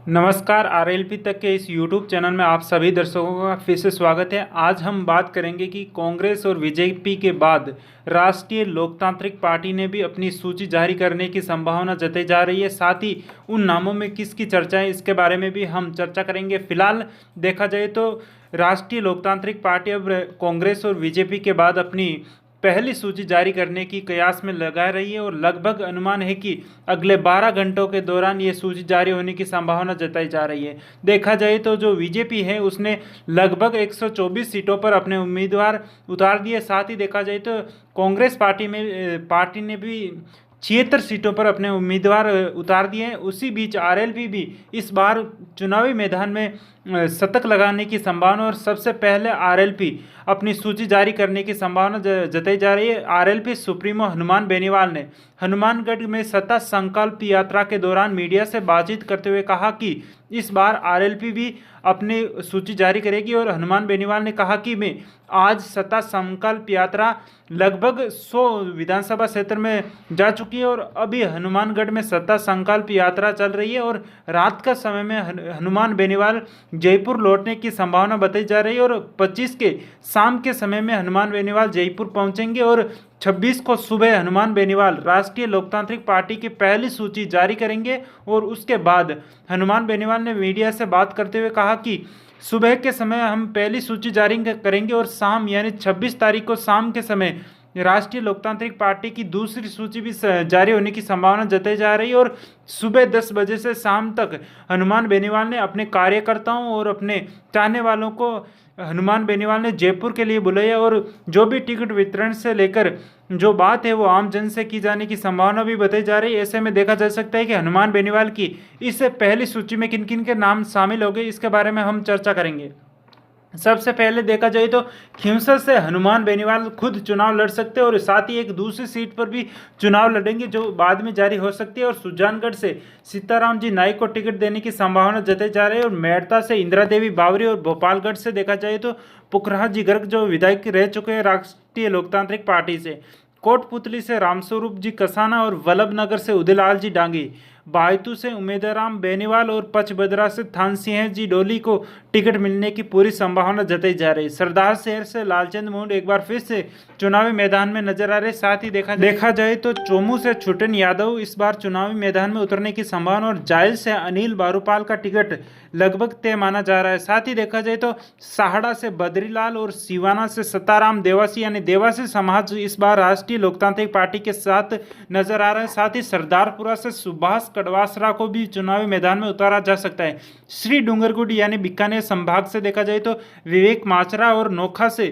नमस्कार। आरएलपी तक के इस यूट्यूब चैनल में आप सभी दर्शकों का फिर से स्वागत है। आज हम बात करेंगे कि कांग्रेस और बीजेपी के बाद राष्ट्रीय लोकतांत्रिक पार्टी ने भी अपनी सूची जारी करने की संभावना जताई जा रही है। साथ ही उन नामों में किसकी चर्चा है, इसके बारे में भी हम चर्चा करेंगे। फिलहाल देखा जाए तो राष्ट्रीय लोकतांत्रिक पार्टी अब कांग्रेस और बीजेपी के बाद अपनी पहली सूची जारी करने की कयास में लगा रही है और लगभग अनुमान है कि अगले 12 घंटों के दौरान ये सूची जारी होने की संभावना जताई जा रही है। देखा जाए तो जो बीजेपी है उसने लगभग 124 सीटों पर अपने उम्मीदवार उतार दिए। साथ ही देखा जाए तो कांग्रेस पार्टी ने भी 76 सीटों पर अपने उम्मीदवार उतार दिए हैं। उसी बीच आरएलपी भी इस बार चुनावी मैदान में शतक लगाने की संभावना और सबसे पहले आरएलपी अपनी सूची जारी करने की संभावना जताई जा रही है। आरएलपी सुप्रीमो हनुमान बेनीवाल ने हनुमानगढ़ में सत्ता संकल्प यात्रा के दौरान मीडिया से बातचीत करते हुए कहा कि इस बार आरएलपी भी अपनी सूची जारी करेगी और हनुमान बेनीवाल ने कहा कि मैं आज सत्ता संकल्प यात्रा लगभग 100 विधानसभा क्षेत्र में जा चुकी है और अभी हनुमानगढ़ में सत्ता संकल्प यात्रा चल रही है और रात का समय में हनुमान बेनीवाल जयपुर लौटने की संभावना बताई जा रही है और 25 के शाम के समय में हनुमान बेनीवाल जयपुर पहुंचेंगे और 26 को सुबह हनुमान बेनीवाल राष्ट्रीय लोकतांत्रिक पार्टी की पहली सूची जारी करेंगे। और उसके बाद हनुमान बेनीवाल ने मीडिया से बात करते हुए कहा कि सुबह के समय हम पहली सूची जारी करेंगे और शाम यानी 26 तारीख को शाम के समय राष्ट्रीय लोकतांत्रिक पार्टी की दूसरी सूची भी जारी होने की संभावना जताई जा रही है। और सुबह 10 बजे से शाम तक हनुमान बेनीवाल ने अपने कार्यकर्ताओं और अपने चाहने वालों को हनुमान बेनीवाल ने जयपुर के लिए बुलाया और जो भी टिकट वितरण से लेकर जो बात है वो आम जन से की जाने की संभावना भी बताई जा रही है। ऐसे में देखा जा सकता है कि हनुमान बेनीवाल की इस पहली सूची में किन किन के नाम शामिल हो गए, इसके बारे में हम चर्चा करेंगे। सबसे पहले देखा जाए तो खींवसर से हनुमान बेनीवाल खुद चुनाव लड़ सकते हैं और साथ ही एक दूसरी सीट पर भी चुनाव लड़ेंगे जो बाद में जारी हो सकती है। और सुजानगढ़ से सीताराम जी नाइक को टिकट देने की संभावना जताई जा रही है और मेड़ता से इंदिरा देवी बावरी और भोपालगढ़ से देखा जाए तो पुखराज जी गर्ग जो विधायक रह चुके हैं राष्ट्रीय लोकतांत्रिक पार्टी से, कोटपुतली से रामस्वरूप जी कसाना और वल्लभनगर से उदयलाल जी डांगी, बायतू से उमेदराम बेनीवाल और पचबदरा से थानसिंह जी डोली को टिकट मिलने की पूरी संभावना जताई जा रही है। सरदार शहर से लालचंद मुंड एक बार फिर से चुनावी मैदान में नजर आ रहे। साथ ही देखा जाए तो चोमू से छुटन यादव इस बार चुनावी मैदान में उतरने की संभावना और जायल से अनिल बारूपाल का टिकट लगभग तय माना जा रहा है। साथ ही देखा जाए तो साहड़ा से बद्रीलाल और सिवाना से सताराम देवासी यानी देवासी समाज इस बार राष्ट्रीय लोकतांत्रिक पार्टी के साथ नजर आ रहा है। साथ ही सरदारपुरा से सुभाष कड़वासरा को भी चुनावी मैदान में उतारा जा सकता है। श्री डूंगरगुडी यानी बीकानेर संभाग से देखा जाए तो विवेक माचरा और नोखा से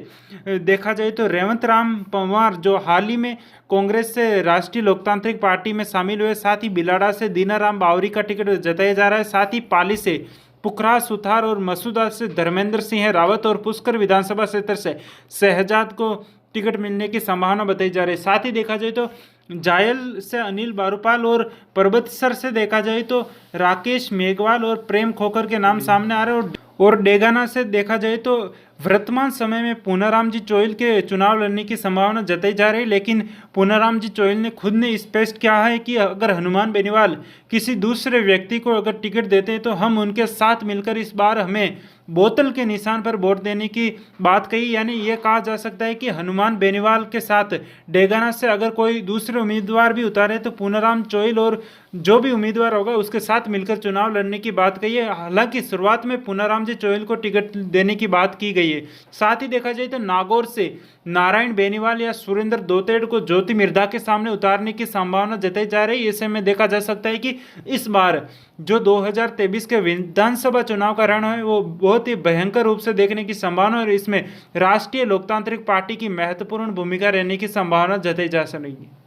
देखा जाए तो रेवंत राम पंवार जो हाल ही में कांग्रेस से राष्ट्रीय लोकतांत्रिक पार्टी में शामिल हुए। साथ ही बिलाड़ा से दीनाराम बावरी का टिकट जताया जा रहा है। साथ ही पाली से पुखरा सुथार और मसूदा से धर्मेंद्र सिंह रावत और पुष्कर विधानसभा क्षेत्र से शहजाद को टिकट मिलने की संभावना बताई जा रही है। साथ ही देखा जाए तो जायल से अनिल बारूपाल और पर्वतसर से देखा जाए तो राकेश मेघवाल और प्रेम खोकर के नाम सामने आ रहे हैं और डेगाना से देखा जाए तो वर्तमान समय में पूनाराम जी चोइल के चुनाव लड़ने की संभावना जताई जा रही है। लेकिन पूनाराम जी चोइल ने खुद ने स्पष्ट किया है कि अगर हनुमान बेनीवाल किसी दूसरे व्यक्ति को अगर टिकट देते हैं तो हम उनके साथ मिलकर इस बार हमें बोतल के निशान पर वोट देने की बात कही। यानी ये कहा जा सकता है कि हनुमान बेनीवाल के साथ डेगाना से अगर कोई दूसरे उम्मीदवार भी उतारे तो पूनाराम चोइल और जो भी उम्मीदवार होगा उसके साथ मिलकर चुनाव लड़ने की बात कही है। हालांकि शुरुआत में पूनाराम जी चोइल को टिकट देने की बात की गई है। साथ ही देखा जाए तो नागौर से नारायण बेनीवाल या सुरेंद्र दोतेड़ को ज्योति मिर्धा के सामने उतारने की संभावना जताई जा रही है। ऐसे में देखा जा सकता है कि इस बार जो 2023 के विधानसभा चुनाव का रण है वो बहुत ही भयंकर रूप से देखने की संभावना और इसमें राष्ट्रीय लोकतांत्रिक पार्टी की महत्वपूर्ण भूमिका रहने की संभावना जताई जा रही है।